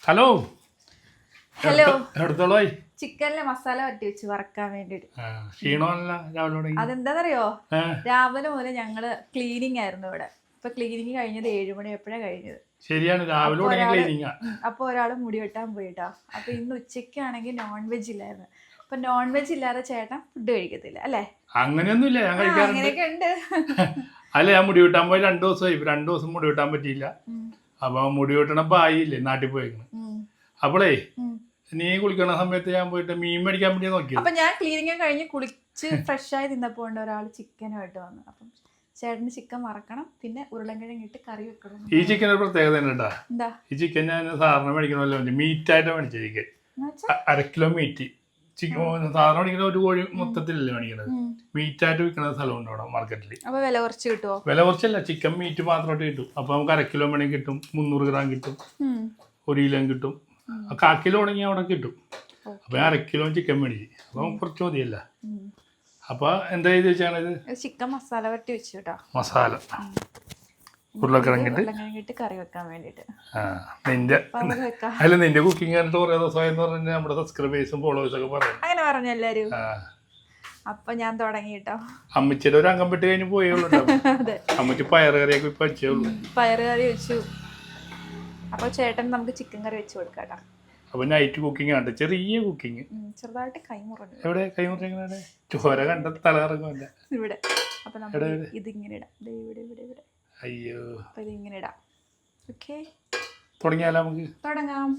Hello hello എടുത്തോളൂ. ചിക്കനിലെ മസാല വരട്ടി വെച്ച് വറക്കാൻ വേണ്ടിട്ട്. ക്ഷീണമല്ല രാവിലെ. അതെന്താന്നറിയോ, രാവിലെ മുതൽ ഞങ്ങള് ക്ലീനിങ് ആയിരുന്നു ഇവിടെ. ഇപ്പൊ ക്ലീനിങ് കഴിഞ്ഞത് 7 മണി എപ്പോഴാണ് കഴിഞ്ഞത്. ശരിയാണ്, രാവിലെ. അപ്പൊ ഒരാള് മുടി വെട്ടാൻ പോയിട്ടാ. അപ്പൊ ഇന്ന് ഉച്ചയ്ക്കാണെങ്കിൽ നോൺ വെജ് ഇല്ലായിരുന്നു. അപ്പൊ നോൺ വെജ് ഇല്ലാതെ ചേട്ടൻ ഫുഡ് കഴിക്കത്തില്ല അല്ലേ? അങ്ങനെയൊന്നുമില്ല, ഞാൻ കഴിക്കാറുണ്ട്. അങ്ങനെയൊക്കെ ഉണ്ട്. അല്ല, ഞാൻ മുടി വെട്ടാൻ പോയി 2 ദിവസമായി. 2 ദിവസം മുടി വെട്ടാൻ പറ്റിയില്ല. അപ്പൊ മുടി വെട്ടണ ബായില്ലേ നാട്ടിൽ പോയേക്കണ്. അപ്പോളേ നീ കുളിക്കണ സമയത്ത് ഞാൻ പോയിട്ട് മീൻ മേടിക്കാൻ വേണ്ടി നോക്കി. അപ്പൊ ഞാൻ ക്ലീനിങ് കഴിഞ്ഞ് കുളിച്ച് ഫ്രഷ് ആയി നിന്നപ്പോ ഒരാൾ ചിക്കനുമായിട്ട് വന്നു. അപ്പം ചേട്ടന് ചിക്കൻ വറക്കണം, പിന്നെ ഉരുളൻകിഴങ്ങ് ഇട്ട് കറി വെക്കണം. ഈ ചിക്കൻ ഒരു പ്രത്യേകത ഉണ്ടാ. ഈ ചിക്കൻ ഞാൻ സാധാരണ മേടിക്കണമല്ലോ, മീറ്റായിട്ടാണ് മേടിച്ചത്. Chicken 1/2 kilo meat. സാധാരണ മേടിക്കുന്ന ഒരു കോഴി മൊത്തത്തിലല്ലേ മേടിക്കണത്. മീറ്റായിട്ട് വിൽക്കുന്ന സ്ഥലമുണ്ട് അവിടെ മാർക്കറ്റിൽ. അപ്പൊ വില കുറച്ച് കിട്ടുമോ? വില കുറച്ചല്ല, ചിക്കൻ മീറ്റ് മാത്രമായിട്ട് കിട്ടും. അപ്പൊ നമുക്ക് 1/2 കിലോ വേണമെങ്കിൽ കിട്ടും, 300 ഗ്രാം കിട്ടും, 1 കിലോ കിട്ടും, 1/4 കിലോ ആണെങ്കിൽ അവിടെ കിട്ടും. അപ്പൊ 1/2 കിലോ ചിക്കൻ മേടിക്കും. അപ്പൊ കുറച്ച് മതിയല്ല. അപ്പൊ എന്താ ചെയ്ത് വെച്ചാണിത്? ചിക്കൻ മസാല വരട്ടി വെച്ചു കേട്ടോ. മസാല ഉരുളക്കിഴങ്ങിട്ട് കറി വെക്കാൻ വേണ്ടിട്ട്. നിന്റെ കുക്കിംഗ് കണ്ടിട്ട് കുറെ ദിവസമായെന്ന് പറഞ്ഞാൽ നമ്മുടെ സബ്സ്ക്രൈബേഴ്സും ഫോളോവേഴ്സും ഒക്കെ പറയും. അങ്ങനെ പറഞ്ഞു എല്ലാരും. അപ്പൊ ഞാൻ തുടങ്ങി കേട്ടോ. അമ്മച്ചിയുടെ ഒരു അംഗം പെട്ട് കഴിഞ്ഞ് പോയുള്ളൂ. അമ്മച്ചി പയറുകറിയൊക്കെ ഇപ്പൊ വെച്ചേയുള്ളൂ. പയറുകറി വെച്ചു. അപ്പൊ ചേട്ടൻ നമുക്ക് ചിക്കൻ കറി വെച്ച് കൊടുക്കാട്ടോ. അപ്പൊ നൈറ്റ് കുക്കിംഗ് ആണ്, ചെറിയ കുക്കിംഗ്. ചെറുതായിട്ട് കൈമുറഞ്ഞു. എവിടെ കൈമുറ? ചോര കണ്ട തലകറങ്ങുമല്ല ഇവിടെ. അപ്പൊ നമുക്ക് ഇതിങ്ങനെ ഇടാം. ഇവിടെ. അയ്യോ, അപ്പൊ ഇതിങ്ങനെ ഇടാം. ഓക്കെ, തുടങ്ങിയാലോ? നമുക്ക് തുടങ്ങാം.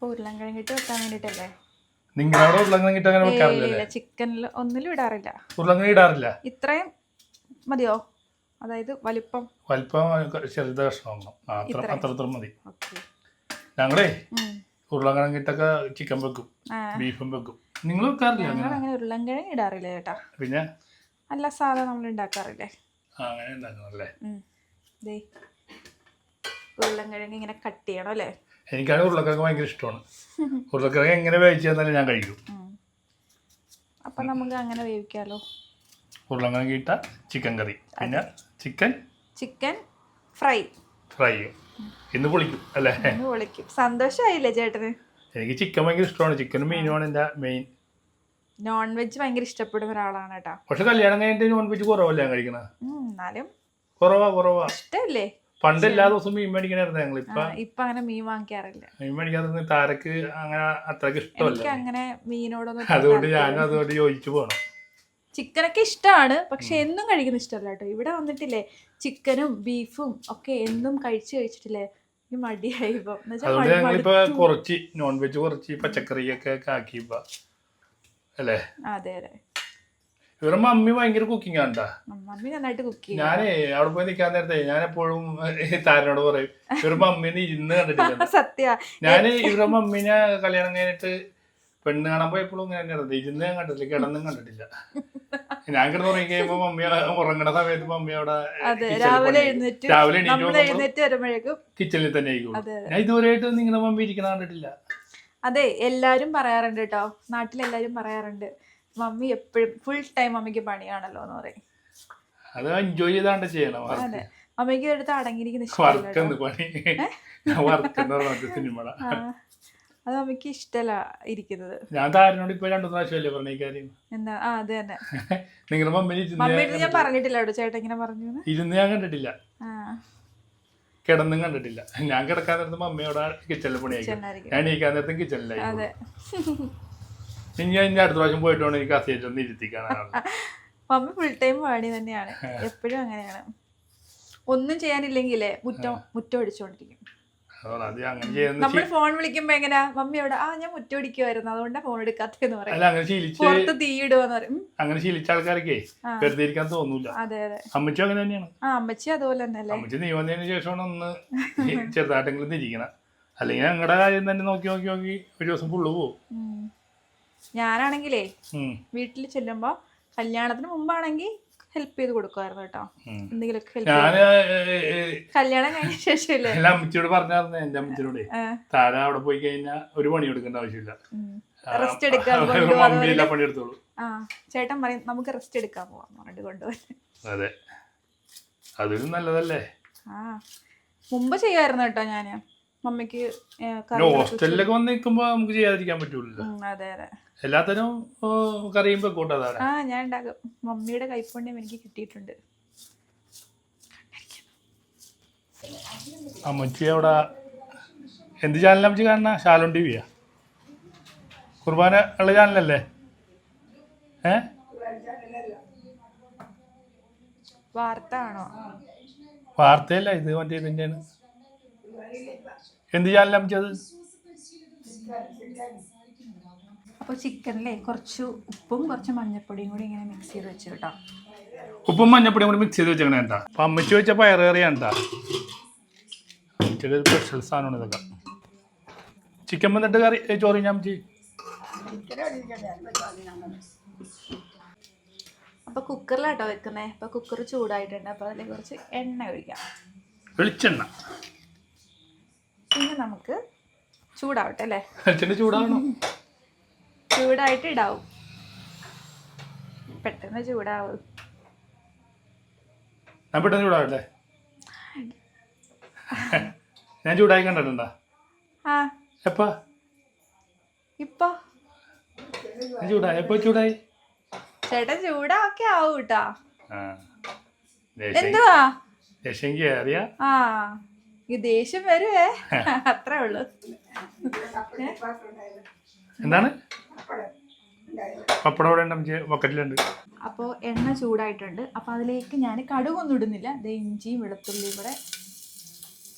ഉരുളൻകിഴങ്ങിട്ട് വെക്കാൻ വേണ്ടിട്ടല്ലേ? നിങ്ങളവിടെ ഉരുളക്കിഴങ്ങിട്ട് അങ്ങനെ വെക്കാറില്ല? ചിക്കനിൽ ഒന്നിലും ഇടാറില്ല. ഉരുളക്കിഴങ്ങ് ഇടാറില്ല. ഇത്രയും മതിയോ? അതായത് വലിപ്പം ചെറുത കഷ്ണം അത്ര മതി. ഞങ്ങളേ ഉരുളക്കിഴങ്ങിട്ടൊക്കെ ചിക്കൻ വെക്കും, ബീഫും വെക്കും. നിങ്ങൾ വെക്കാറില്ല? അങ്ങനെ ഉരുളൻകിഴങ്ങ് ഇടാറില്ല ചേട്ടാ. പിന്നെ അല്ല, സാധാ നമ്മൾ ഉണ്ടാക്കാറില്ലേ? അങ്ങനെ ഉണ്ടാക്കുന്നല്ലേ. ഉരുളൻകിഴങ്ങ് ഇങ്ങനെ കട്ട് ചെയ്യണം അല്ലേ? എനിക്കാണ് ഉരുളക്കിഴങ്ങ് ഭയങ്കര ഇഷ്ടമാണ്. ഉരുളക്കിഴങ്ങ് എങ്ങനെ വേവിച്ചു തന്നാലും ഞാൻ കഴിക്കും. അപ്പൊ നമുക്ക് അങ്ങനെ വേവിക്കാലോ. ഉരുളക്കിഴങ്ങ് ഇട്ട ചിക്കൻ കറി, പിന്നെ ചിക്കൻ ഫ്രൈയും ഇന്ന് പൊളിക്കും അല്ലേ? പൊളിക്കും. സന്തോഷമായില്ലേ ചേട്ടന്? എനിക്ക് ചിക്കൻ ഭയങ്കര ഇഷ്ടമാണ്. ചിക്കനും മീനുമാണ് എന്റെ മെയിൻ. നോൺ വെജ് ഭയങ്കര ഇഷ്ടപ്പെടുന്ന ഒരാളാണ് കേട്ടോ. പക്ഷെ കല്യാണം കഴിഞ്ഞിട്ട് നോൺ വെജ് കുറവല്ലേ ഞാൻ കഴിക്കണ? എന്നാലും കുറവാ. ഇഷ്ടല്ലേ? പണ്ട് എല്ലാ ദിവസവും മീൻ മേടിക്കണായിരുന്നു ഞങ്ങൾ. ഇപ്പൊ അങ്ങനെ മീൻ വാങ്ങിക്കാറില്ല. മീൻ മേടിക്കാതെ താരക്ക് അങ്ങനെ അത്രക്ക് ഇഷ്ടമല്ല. അങ്ങനെ മീനോടൊന്നും അതുകൊണ്ട് ഞാനും അതുകൊണ്ട് യോജിച്ചു പോകണം. ചിക്കനൊക്കെ ഇഷ്ടമാണ്, പക്ഷെ എന്നും കഴിക്കുന്ന ഇഷ്ടമല്ല കേട്ടോ. ഇവിടെ വന്നിട്ടില്ലേ ചിക്കനും ബീഫും ഒക്കെ എന്നും കഴിച്ചിട്ടില്ലേ മടിയായി. അതുകൊണ്ട് ഞങ്ങളിപ്പോ കുറച്ച് നോൺ വെജ് കുറച്ച് പച്ചക്കറിയൊക്കെ ആക്കിയപ്പോ അല്ലേ? അതെ. ഇവരുടെ മമ്മി ഭയങ്കര കുക്കിംഗ് ആണ്ടാ. മമ്മി നന്നായിട്ട് കുക്ക് ചെയ്യും. ഞാനേ അവിടെ പോയി നിൽക്കാൻ നേരത്തെ ഞാൻ എപ്പോഴും താരനോട് പറയും, ഇവരുടെ മമ്മീനെ ഇരുന്ന് കണ്ടിട്ടില്ല. സത്യ. ഞാന് ഇവരുടെ മമ്മീനെ കല്യാണം കഴിഞ്ഞിട്ട് പെണ്ണ് കാണാൻ പോയപ്പോഴും ഇങ്ങനെ തന്നെയായിരുന്നു. ഇരുന്ന് ഞാൻ കണ്ടിട്ടില്ല, കിടന്നും കണ്ടിട്ടില്ല. ഞാൻ കിടന്ന് ഉറങ്ങി കഴിയുമ്പോ മമ്മി ഉറങ്ങണ സമയത്ത് മമ്മി അവിടെ രാവിലെ എണീറ്റ് വരുമ്പോഴേക്കും കിച്ചണിൽ തന്നെ ആയിരിക്കും. ഞാൻ ഇതുവരെയായിട്ട് നിങ്ങളുടെ മമ്മി ഇരിക്കണ കണ്ടിട്ടില്ല. അതെ, എല്ലാരും പറയാറുണ്ട് കേട്ടോ. നാട്ടിലെല്ലാരും പറയാറുണ്ട് മമ്മി എപ്പോഴും ഫുൾ ടൈം മമ്മിക്ക് പണിയാണല്ലോ എന്ന് പറയും. അത് എൻജോയ് ചെയ്താണ്ട് ചെയ്യണം. അതെ, മമ്മിക്ക് എടുത്ത് അടങ്ങിയിരിക്കുന്ന അത് മമ്മിക്ക് ഇഷ്ടല്ല ഇരിക്കുന്നത്. ഞാൻ താരനോട് ഇപ്പൊ 2 പ്രാവശ്യമല്ലേ പറഞ്ഞ കാര്യം. എന്താ? അതെ തന്നെ. നിങ്ങളുടെ മമ്മിയുടെ ഞാൻ പറഞ്ഞിട്ടില്ല കേട്ടോ ചേട്ടാ ഇങ്ങനെ പറഞ്ഞു. ഇരുന്ന് ഞാൻ കണ്ടിട്ടില്ല, കിടന്നും കണ്ടിട്ടില്ല. ഞാൻ കിടക്കാൻ നേരത്ത് മമ്മിയോടെ കിച്ചണിൽ പണിയായിരിക്കും, ഞാൻ എണീക്കാൻ നേരത്തും കിച്ചണിലായി. ഇനി അടുത്ത പ്രാവശ്യം പോയിട്ട് വേണം എനിക്ക് അസേറ്റൊന്ന് ഇരുത്തിക്കാനാണ്. മമ്മി ഫുൾ ടൈം പണി തന്നെയാണ്, എപ്പോഴും അങ്ങനെയാണ്. ഒന്നും ചെയ്യാനില്ലെങ്കിലേ മുറ്റം അടിച്ചോണ്ടിരിക്കും. നമ്മൾ ഫോൺ വിളിക്കുമ്പോ എങ്ങനെയാ മമ്മി അവിടെ ഞാൻ മുറ്റം അടിക്കുമായിരുന്നു അതുകൊണ്ടാ ഫോൺ എടുക്കാത്തെന്ന് പറയും. പുറത്ത് തീയിടുവെന്ന് പറയും. അങ്ങനെ ശീലിച്ച ആൾക്കാർക്കേ വെറുതെ ഇരിക്കാൻ തോന്നൂല. അതെ. അമ്മച്ചി അങ്ങനെ തന്നെയാണ്. അമ്മച്ചി അതുപോലെ തന്നെ അല്ലേ? അമ്മച്ചി നീ വന്നതിന് ശേഷമാണ് ഒന്ന് ചെറുതായിട്ടെങ്കിലും തിരിക്കണം. അല്ലെങ്കിൽ ഞങ്ങളുടെ കാര്യം തന്നെ നോക്കി ഒരു ദിവസം ഫുള്ള് പോവും. ഞാനാണെങ്കിലേ വീട്ടിൽ ചെല്ലുമ്പോ കല്യാണത്തിന് മുമ്പാണെങ്കിൽ ഹെൽപ്പ് ചെയ്ത് കൊടുക്കുമായിരുന്നു കേട്ടോ. എന്തെങ്കിലുമൊക്കെ കല്യാണം കഴിഞ്ഞ ശേഷം അമ്മച്ചിയോട് പറഞ്ഞായിരുന്നു. എന്റെ അമ്മച്ചിയോട് താഴെ അവിടെ പോയി കഴിഞ്ഞാൽ ഒരു പണി എടുക്കേണ്ട ആവശ്യമില്ല, റെസ്റ്റ് എടുക്കാൻ പണിയെടുത്തോളൂ. ചേട്ടൻ പറയും നമുക്ക് റെസ്റ്റ് എടുക്കാൻ പോവാന്ന് പറഞ്ഞിട്ട് കൊണ്ടുപോകാൻ. അതെ, അതൊരു നല്ലതല്ലേ? മുമ്പ് ചെയ്യായിരുന്നു കേട്ടോ ഞാന് മമ്മിക്ക് ഹോസ്റ്റലിലൊക്കെ വന്ന് നിൽക്കുമ്പോ നമുക്ക് ചെയ്യാതിരിക്കാൻ പറ്റൂലല്ലോ. അതെ അതെ, എല്ലാത്തിനും കറിയും വെക്കൂട്ടതാണ്. ഞാൻ ഉണ്ടാക്കും. മമ്മിയുടെ കൈപ്പുണ്യം എനിക്ക് കിട്ടിയിട്ടുണ്ട്. അമ്മച്ചി അവിടെ എന്ത് ചാനലാണ് അമ്മച്ചി കാണുന്ന? ശാലോൺ ടിവിയാ? കുർബാന ഉള്ള ചാനലല്ലേ? വാർത്ത ആണോ? വാർത്തയല്ല, ഇത് മറ്റേ ഇതിൻ്റെയാണ്. എന്ത് ചാനലാണ് അമ്മച്ചി അത്? അപ്പോൾ ചിക്കനിലെ കുറച്ച് ഉപ്പും കുറച്ച് മഞ്ഞപ്പൊടിയും കൂടി ഇങ്ങനെ മിക്സ് ചെയ്ത് വെച്ച് കേട്ടോ. ഉപ്പും മഞ്ഞപ്പൊടിയും കൂടി മിക്സ് ചെയ്ത് വെച്ചേക്കണേ കേട്ടാ. അപ്പം അമ്മച്ചി വെച്ച പയറേറിയാണ് കേട്ടാ. അമ്മച്ചിയുടെ ഒരു സ്പെഷ്യൽ സാധനമാണ് ഇതൊക്കെ. ചിക്കൻ വന്നിട്ട് കറി ചോറ് ഞാൻ അമ്മച്ചി. അപ്പോൾ കുക്കറിലാട്ടോ വെക്കുന്നേ. അപ്പോൾ കുക്കർ ചൂടായിട്ടുണ്ട്. അപ്പോൾ അതിലേക്ക് കുറച്ച് എണ്ണ ഒഴിക്കാം. വെളിച്ചെണ്ണ പിന്നെ നമുക്ക് ചൂടാവട്ടെ അല്ലേ? വെളിച്ചെണ്ണ ചൂടാവണം. ചൂടായിട്ട് ഇടാവും. പെട്ടെന്ന് ചൂടാവും. ഞാൻ പെട്ടെന്ന് ചൂടാവട്ടെ? ഞാൻ ചൂടായി കണ്ടിട്ടുണ്ടാ? എപ്പാ ഇപ്പൊ ചൂടായി? എപ്പോ ചൂടായി? ചേട്ടൻ ചൂടാക്കി ആവും കേട്ടാ. എന്തുവാ ദേഷ്യം കയറിയ? ഈ ദേഷ്യം വരുവേ, അത്രേ ഉള്ളു. എന്താണ്? പപ്പടം ഇവിടെ ഉണ്ട്, ബക്കറ്റിലുണ്ട്. അപ്പോൾ എണ്ണ ചൂടായിട്ടുണ്ട്. അപ്പോൾ അതിലേക്ക് ഞാൻ കടുകൊന്നും ഇടുന്നില്ല. ഇഞ്ചിയും വെളുത്തുള്ളിയും കൂടെ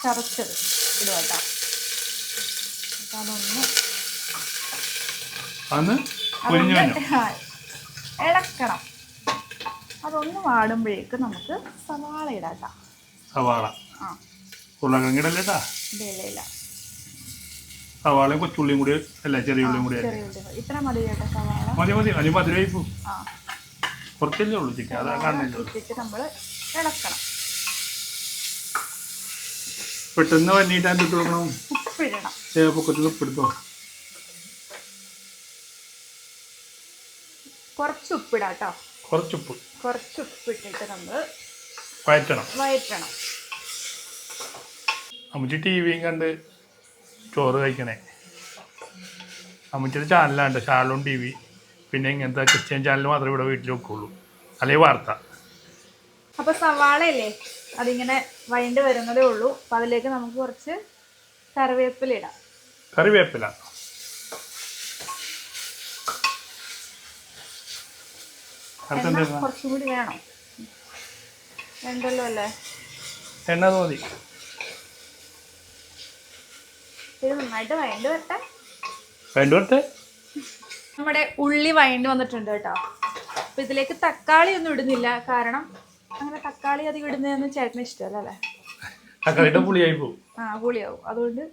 ചതച്ചത് ഇടുക കേട്ടോ. അതൊന്ന് ഇളക്കണം. അതൊന്ന് വാടുമ്പോഴേക്ക് നമുക്ക് സവാള ഇടാം. സവാള ഉരുളക്കിഴങ്ങിടല്ലേട്ടാ? ഇല്ല, സവാളയും കൊച്ചുള്ളിയും കൂടി അല്ല, ചെറിയ ഉള്ളിയും കൂടി. ഇത്ര മതി ചേട്ടാ സവാള. മതി അതിന് മധുരമായി പോകും. കുറച്ചല്ലേ ഉള്ളൂ ചിക്കൻ, അതാ കാണുന്നില്ല. ഇട്ടിട്ട് നമ്മൾ ഇളക്കണം. പെട്ടെന്ന് വന്നിട്ട് അതിൻ്റെ ഇട്ട് കൊടുക്കണം. ഉപ്പിടണം. പൊക്കത്തിൽ ഉപ്പെടുത്തോ? കുറച്ച് ഉപ്പിടാം കേട്ടോ. കുറച്ച് ഉപ്പിട്ടിട്ട് നമ്മൾ വയറ്റണം. അമ്മച്ചി ടി വിയും കണ്ട് ചോറ് കഴിക്കണേ. അമ്മച്ചിയുടെ ചാനലാണ് ശാലോൺ ടി വി. പിന്നെ ഇങ്ങനത്തെ ക്രിസ്ത്യൻ ചാനൽ മാത്രമേ ഇവിടെ വീട്ടിൽ വെക്കുള്ളൂ, അല്ലെങ്കിൽ വാർത്ത. അപ്പോൾ സവാളയല്ലേ അതിങ്ങനെ വഴണ്ട് വരുന്നതേ ഉള്ളൂ. അപ്പം അതിലേക്ക് നമുക്ക് കുറച്ച് കറിവേപ്പില ഇടാം. കറിവേപ്പില കുറച്ചും കൂടി വേണം. വേണ്ടല്ലോ അല്ലേ? എണ്ണ മതി. ഇത് നന്നായിട്ട് വഴണ്ട് വരട്ടെ. നമ്മുടെ ഉള്ളി വഴണ്ട് വന്നിട്ടുണ്ട് കേട്ടോ. അപ്പം ഇതിലേക്ക് തക്കാളി ഒന്നും ഇടുന്നില്ല. കാരണം അങ്ങനെ തക്കാളി അധികം ഇടുന്നതൊന്നും ചേട്ടന് ഇഷ്ടമല്ല അല്ലേ? തക്കാളിയുടെ പുളിയായി പോകും. പുളിയാവും. അതുകൊണ്ട്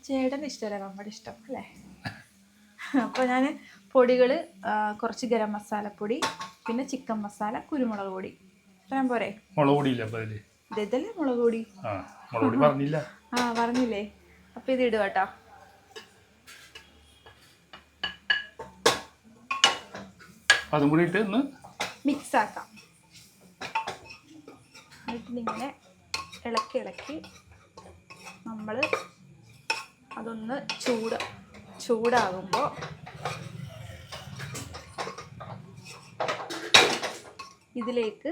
ചേട്ടന് ഇഷ്ടമല്ല, നമ്മുടെ ഇഷ്ടം അല്ലേ? അപ്പോൾ ഞാൻ പൊടികൾ കുറച്ച് ഗരം മസാലപ്പൊടി, പിന്നെ ചിക്കൻ മസാല, കുരുമുളക് പൊടി, ഇത്രയും പോരെ? മുളക് പൊടിയില്ല ഇതല്ലേ മുളക് പൊടി? പറഞ്ഞില്ല. പറഞ്ഞില്ലേ? അപ്പം ഇത് ഇടുക കേട്ടോ. അതും കൂടി ഇട്ട് ഒന്ന് മിക്സ് ആക്കാം. എന്നിട്ടിങ്ങനെ ഇളക്കി നമ്മൾ അതൊന്ന് ചൂടാകുമ്പോൾ ഇതിലേക്ക്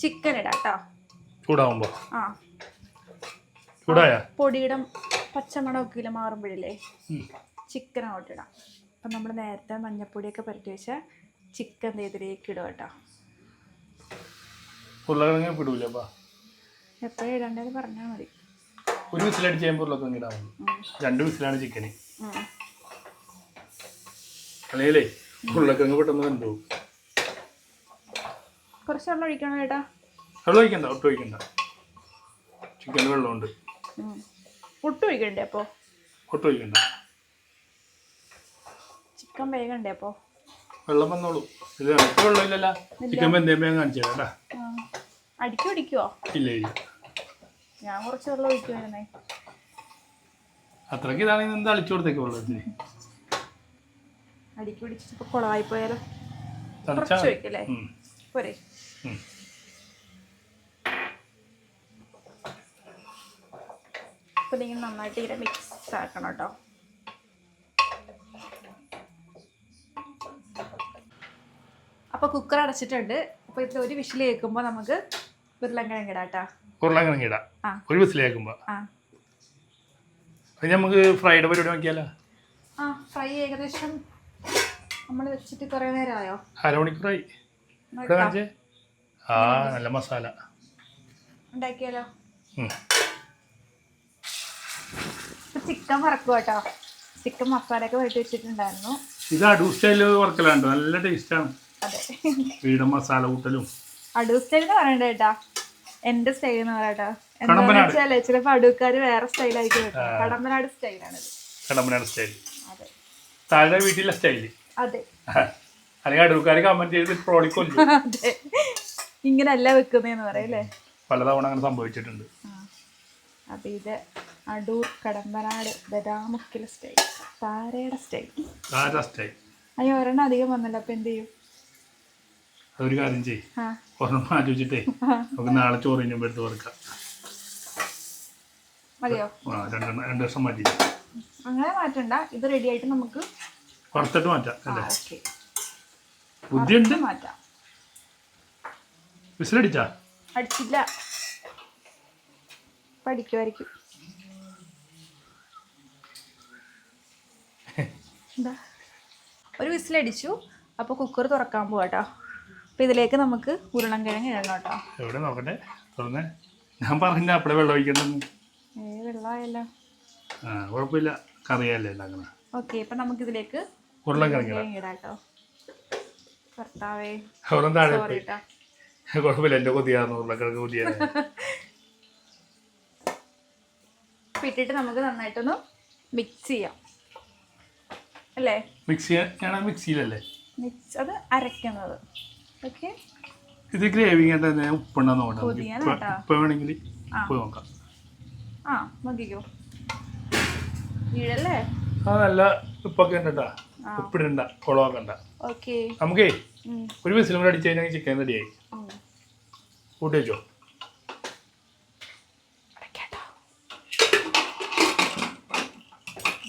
ചിക്കൻ ഇടാം കേട്ടോ. ചൂടാവുമ്പോൾ ചൂടായ പൊടിയുടെ പച്ചമണമൊക്കെ ഇല്ല മാറുമ്പോഴില്ലേ ചിക്കൻ അങ്ങോട്ട് ഇടാം. അപ്പം നമ്മൾ നേരത്തെ മഞ്ഞപ്പൊടിയൊക്കെ പുരട്ടി വെച്ച ചിക്കൻ ഇതിലേക്ക് ഇടുക കേട്ടോ. എപ്പോഴും ഇടേണ്ടത് പറഞ്ഞാൽ മതി. ഒരു വിസിലടിച്ച് കഴിയുമ്പോൾ ഉരുളക്കിഴങ്ങ് ഇടാൻ മതി. 2 വിസിലാണ് ചിക്കന്. അല്ലെങ്കിലേ ഉരുളക്കിഴങ്ങ് പെട്ടെന്ന് വെന്തോ. കുറച്ച് വെള്ളം ഒഴിക്കണം ചേട്ടാ. വെള്ളം ഒഴിക്കണ്ട, ഒട്ടും ഒഴിക്കണ്ട. ചിക്കൻ വെള്ളമുണ്ട്. ഒട്ടും ഒഴിക്കണ്ടേ? അപ്പോൾ ഒട്ടും ഒഴിക്കണ്ട. ചിക്കൻ വേഗണ്ടേ? അപ്പോൾ വെള്ളം വന്നോളൂ. ഇത് ഇടയ്ക്ക് വെള്ളമില്ലല്ലോ. ചിക്കൻ വെന്തേമ്പോ ഞാൻ കാണിച്ചു തരാം. അടിക്കുമോ? ഇല്ല. ഞാൻ കുറച്ച് വെള്ളം ഒഴിക്കുവായിരുന്നേ. അത്രയ്ക്ക് ഇതാണെങ്കിൽ എന്താ അളിച്ചു കൊടുത്തേക്ക് വെള്ളത്തിന്. അടിക്ക് പിടിച്ചിട്ട് കുളമായി പോയാലോ? കുറച്ച് ഒഴിക്കല്ലേ? പോരെ? അപ്പോൾ ഇതിങ്ങനെ നന്നായിട്ട് ഇങ്ങനെ മിക്സ് ആക്കണം കേട്ടോ. അപ്പോൾ കുക്കർ അടച്ചിട്ടുണ്ട്. അപ്പോൾ ഇതിൽ ഒരു വിഷിൽ കേൾക്കുമ്പോൾ നമുക്ക് ഉരുളൻകിഴങ്ങ് ഇടാം കേട്ടോ. ഉരുളൻകിഴങ്ങ് ഇടാം ഒരു വിസിലേക്കുമ്പോൾ. ആ അത് നമുക്ക് ഫ്രൈഡ് പരിപാടി നോക്കിയാലോ? ആ ഫ്രൈ ഏകദേശം നമ്മൾ വെച്ചിട്ട് കുറേ നേരമായോ? അരമണിക്കൂറായി. കാണിച്ചേ. ആ നല്ല മസാല ഉണ്ടാക്കിയാലോ? ചിക്കൻ വറക്കും കേട്ടോ. ചിക്കൻ മസാലയൊക്കെ വരട്ടി വെച്ചിട്ടുണ്ടായിരുന്നു. ഇത് അടൂ സ്റ്റൈല് വറക്കലാണ്, നല്ല ടേസ്റ്റാണ്. അതെ, വീടും മസാല കൂട്ടലും. അടൂ സ്റ്റൈൽ എന്ന് പറയണ്ട കേട്ടാ, എന്റെ സ്റ്റൈൽ എന്ന് പറയട്ടാ. എന്താണെന്ന് വെച്ചാലേ ചിലപ്പോ അടൂക്കാര് വേറെ സ്റ്റൈലായിരിക്കും. കടമ്പനാട് സ്റ്റൈലാണിത്. കടമ്പനാട് സ്റ്റൈൽ. അതെ, താഴെ വീട്ടിലെ സ്റ്റൈല്. അതെ, അല്ലെങ്കിൽ അടൂക്കാര് കമന്റ് ചെയ്ത് ട്രോളിക്കൊല്ലു. അതെ, ഇങ്ങനല്ല വെക്കുന്നേന്ന് പറയല്ലേ. പലതവണ അങ്ങനെ സംഭവിച്ചിട്ടുണ്ട്. അപ്പൊ ഇത് അടൂർ കടമ്പനാട് ബദാമുക്കിലെ സ്റ്റൈൽ, താരയുടെ സ്റ്റൈൽ. അയ്യോ ഒരെണ്ണം അധികം വന്നല്ലോ, അപ്പൊ എന്ത് ചെയ്യും? അതൊരു കാര്യം ചെയ്യും, ഒരെണ്ണം മാറ്റി വെച്ചിട്ടേ നമുക്ക് നാളെ ചോറിന് എടുത്ത് കൊടുക്കാം. മതിയോ? രണ്ട് വർഷം മാറ്റി. അങ്ങനെ മാറ്റണ്ട, ഇത് റെഡി ആയിട്ട് നമുക്ക് വറുത്തിട്ട് മാറ്റാം അല്ലേ? ബുദ്ധിയുണ്ട്. മാറ്റാം. വിസിലടിച്ചാ? അടിച്ചില്ല, പഠിക്കുമായിരിക്കും. ഒരു വിസിലടിച്ചു. അപ്പോൾ കുക്കർ തുറക്കാൻ പോവാട്ടോ. അപ്പോൾ ഇതിലേക്ക് നമുക്ക് ഉരുളൻകിഴങ്ങ് ഇടണം കേട്ടോ. എവിടെ നോക്കട്ടെ, തുറന്നേ. ഞാൻ പറഞ്ഞ അപ്പഴേ വെള്ളം ഒഴിക്കണ്ടെന്ന്. വെള്ളമായല്ലോ. ആ കുഴപ്പമില്ല, കറിയല്ലേ ഉണ്ടാക്കണം. ഓക്കെ, അപ്പം നമുക്കിതിലേക്ക് ഉരുളൻകിഴങ്ങ് ഇടാം കേട്ടോ. ഭർത്താവേ താഴെ കുഴപ്പമില്ല, എൻ്റെ കൊതിയായിരുന്നു ഉരുളക്കിഴങ്ങ് കൊതിയാണ്. ഇട്ടിട്ട് നമുക്ക് നന്നായിട്ടൊന്ന് മിക്സ് ചെയ്യാം അല്ലേ? മിക്സിയിലല്ലേ അത് അരയ്ക്കുന്നത്. ഓക്കെ, ഇത് ഗ്രേവി തന്നെ ഉപ്പുണ്ടെന്ന് ഇപ്പം വേണമെങ്കിൽ ഉപ്പ് നോക്കാം. ആ മതിയോ? വീഴല്ലേ? ആ നല്ല ഉപ്പൊക്കെ ഉണ്ട് കേട്ടോ. ഉപ്പിടണ്ട, കുളമാക്കണ്ട. ഓക്കെ, നമുക്കേ ഒരു വിസിലും കൂടെ അടിച്ചു കഴിഞ്ഞാൽ ചിക്കൻ റെഡിയായി. കൂട്ടി വെച്ചോ.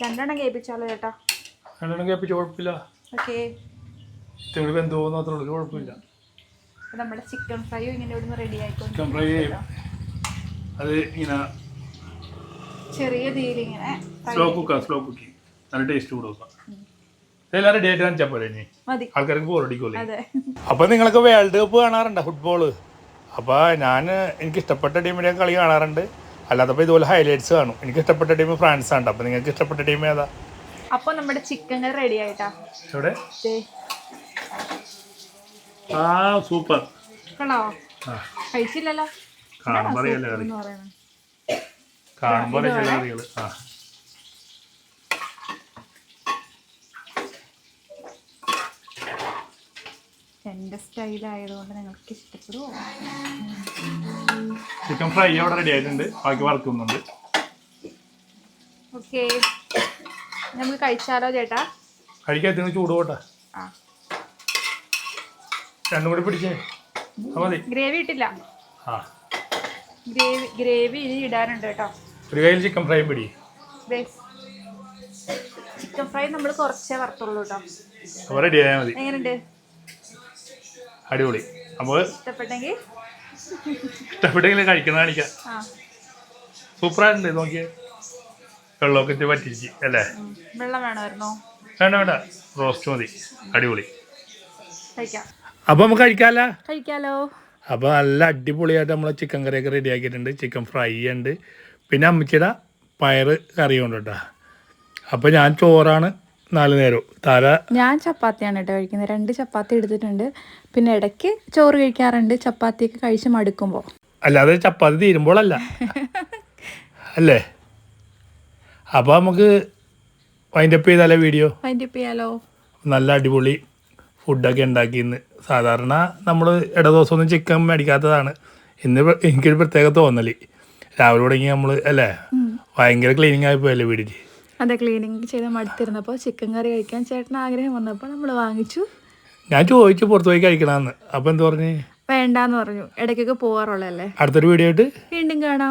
രണ്ടെണ്ണം കേൾപ്പിച്ചാലോ ചേട്ടാ? രണ്ടെണ്ണം കേൾപ്പിച്ച കുഴപ്പമില്ല. ഓക്കെ, വെന്തോ മാത്രമേ കുഴപ്പമില്ല. നമ്മുടെ ചിക്കൻ ഫ്രൈ ഇങ്ങനെ ഇവിടുന്ന് റെഡി ആയിക്കോ. ചിക്കൻ ഫ്രൈ അത് ഇങ്ങനെ ചെറിയ തീയിൽ ഇങ്ങനെ സ്ലോ കുക്കിങ് നല്ല ടേസ്റ്റ് കൂടെ വെക്കാം. ഇതെല്ലാം റെഡി ആയിട്ട് കാണിച്ചാൽ പോലെ ഇനി ആൾക്കാർക്ക് ബോറടിക്കൂലേ. അപ്പോൾ നിങ്ങളൊക്കെ വേൾഡ് കപ്പ് കാണാറുണ്ടോ, ഫുട്ബോള്? അപ്പോൾ എനിക്ക് ഇഷ്ടപ്പെട്ട ടീമിൻ്റെ കളി കാണാറുണ്ട്. അല്ലാത്തപ്പോൾ ഇതുപോലെ ഹൈലൈറ്റ്സ് കാണും. എനിക്ക് ഇഷ്ടപ്പെട്ട ടീം ഫ്രാൻസ് ആണ്. അപ്പോൾ നിങ്ങൾക്ക് ഇഷ്ടപ്പെട്ട ടീം ഏതാ? അപ്പോൾ നമ്മുടെ ചിക്കൻ കറി റെഡി ആയിട്ടാ. എവിടെ? ആ സൂപ്പർ. കണ്ടോ? കഴിച്ചില്ലല്ലോ. കാണുമ്പോൾ അറിയാലോ കറി. കാണുമ്പോൾ അറിയാലോ കറികൾ. ആ എൻ്റെ സ്റ്റൈലായതുകൊണ്ട് നിങ്ങൾക്ക് ഇഷ്ടപ്പെടുമോ? ചിക്കൻ ഫ്രൈ അവിടെ റെഡി ആയിട്ടുണ്ട്, ബാക്കി വറുക്കുന്നുണ്ട്. ഓക്കെ, നമുക്ക് കഴിച്ചാലോ ചേട്ടാ? കഴിക്കാൻ ചൂട് പോട്ടെ. രണ്ടും കൂടി പിടിച്ചേ മതി. ഗ്രേവി ഇട്ടില്ല. ഗ്രേവി ഇനി ഇടാനുണ്ട് കേട്ടോ. ഒരു കയ്യിൽ ചിക്കൻ ഫ്രൈ പിടി. ചിക്കൻ ഫ്രൈ നമ്മൾ കുറച്ചേ വറുത്തുള്ളൂ കേട്ടോ. അപ്പോൾ റെഡി ആയാൽ മതി. എങ്ങനെയുണ്ട്? അടിപൊളി. അപ്പോൾ ഇഷ്ടപ്പെട്ടെങ്കിൽ കഴിക്കുന്ന കാണിക്കാം. സൂപ്പറായിട്ടുണ്ട്. നോക്കിയേ, വെള്ളമൊക്കെ പറ്റിച്ച് അല്ലേ? വെള്ളം വേണമായിരുന്നോ? വേണ്ട, റോസ്റ്റ് മതി. അടിപൊളി. കഴിക്കാം. അപ്പോൾ നമുക്ക് കഴിക്കാലോ. അപ്പോൾ നല്ല അടിപൊളിയായിട്ട് നമ്മൾ ചിക്കൻ കറിയൊക്കെ റെഡി ആക്കിയിട്ടുണ്ട്. ചിക്കൻ ഫ്രൈ ഉണ്ട്, പിന്നെ അമ്മച്ചിയുടെ പയറ് കറിയുണ്ട് കേട്ടോ. അപ്പോൾ ഞാൻ ചോറാണ് 4 നേരവും. ഞാൻ ചപ്പാത്തിയാണ് കേട്ടോ കഴിക്കുന്നത്. 2 ചപ്പാത്തി എടുത്തിട്ടുണ്ട്. പിന്നെ ഇടയ്ക്ക് ചോറ് കഴിക്കാറുണ്ട്, ചപ്പാത്തിയൊക്കെ കഴിച്ച് മടുക്കുമ്പോൾ. അല്ലാതെ ചപ്പാത്തി തീരുമ്പോഴല്ല അല്ലേ? അപ്പോൾ നമുക്ക് വൈൻഡപ്പ് ചെയ്താലോ വീഡിയോ? വൈൻഡപ്പ് ചെയ്യാലോ. നല്ല അടിപൊളി ഫുഡൊക്കെ ഉണ്ടാക്കിയിന്ന്. സാധാരണ നമ്മൾ ദിവസമൊന്നും ചിക്കൻ മേടിക്കാത്തതാണ്. ഇന്ന് എനിക്കൊരു പ്രത്യേക തോന്നൽ. രാവിലെ തുടങ്ങി നമ്മൾ അല്ലേ, ഭയങ്കര ക്ലീനിങ് ആയിപ്പോയല്ലേ വീട്ടിൽ. അതെ, ക്ലീനിങ് ചെയ്ത് മടുത്തിരുന്നപ്പോൾ ചിക്കൻ കറി കഴിക്കാൻ ചേട്ടന് ആഗ്രഹം വന്നപ്പോൾ നമ്മൾ വാങ്ങിച്ചു. ഞാൻ ചോദിച്ചു പുറത്ത് പോയി കഴിക്കണമെന്ന്. അപ്പോൾ എന്ത് പറഞ്ഞു? വേണ്ടാന്ന് പറഞ്ഞു. ഇടയ്ക്കൊക്കെ പോകാറുള്ളതല്ലേ. അടുത്തൊരു വീഡിയോ ആയിട്ട് വീണ്ടും കാണാം.